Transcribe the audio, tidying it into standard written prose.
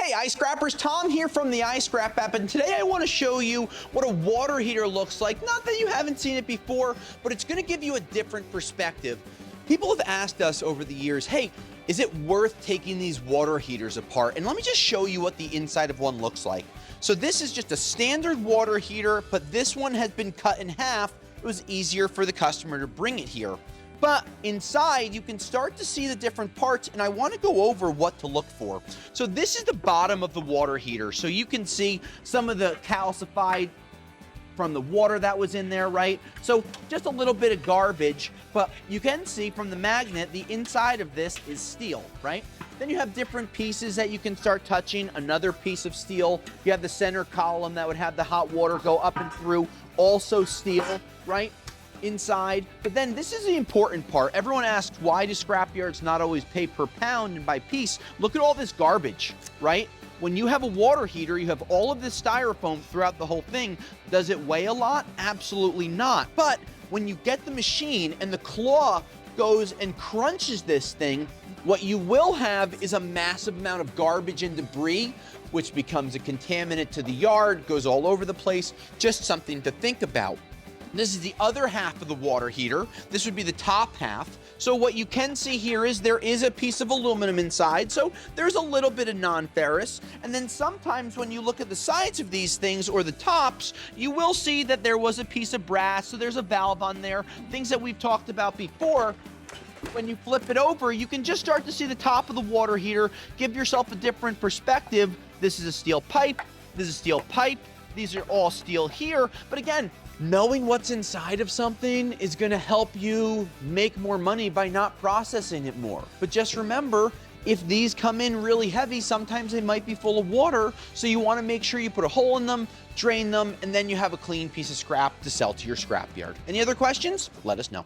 Hey iScrappers, Tom here from the iScrap app, and today I want to show you what a water heater looks like. Not that you haven't seen it before, but it's going to give you a different perspective. People have asked us over the years, hey, is it worth taking these water heaters apart? And let me just show you what the inside of one looks like. So this is just a standard water heater, but this one has been cut in half. It was easier for the customer to bring it here. But inside, you can start to see the different parts, and I want to go over what to look for. So this is the bottom of the water heater. So you can see some of the calcified from the water that was in there, right? So just a little bit of garbage, but you can see from the magnet, the inside of this is steel, right? Then you have different pieces that you can start touching, another piece of steel. You have the center column that would have the hot water go up and through, also steel, right? Inside. But then this is the important part. Everyone asks, why do scrapyards not always pay per pound and by piece? Look at all this garbage, right? When you have a water heater, you have all of this styrofoam throughout the whole thing. Does it weigh a lot? Absolutely not. But when you get the machine and the claw goes and crunches this thing, what you will have is a massive amount of garbage and debris, which becomes a contaminant to the yard, goes all over the place. Just something to think about. This is the other half of the water heater. This would be the top half. So what you can see here is there is a piece of aluminum inside. So there's a little bit of non-ferrous. And then sometimes when you look at the sides of these things or the tops, you will see that there was a piece of brass. So there's a valve on there, things that we've talked about before. When you flip it over, you can just start to see the top of the water heater. Give yourself a different perspective. This is a steel pipe. This is a steel pipe. These are all steel here. But again, knowing what's inside of something is going to help you make more money by not processing it more. But just remember, if these come in really heavy, sometimes they might be full of water. So you want to make sure you put a hole in them, drain them, and then you have a clean piece of scrap to sell to your scrapyard. Any other questions? Let us know.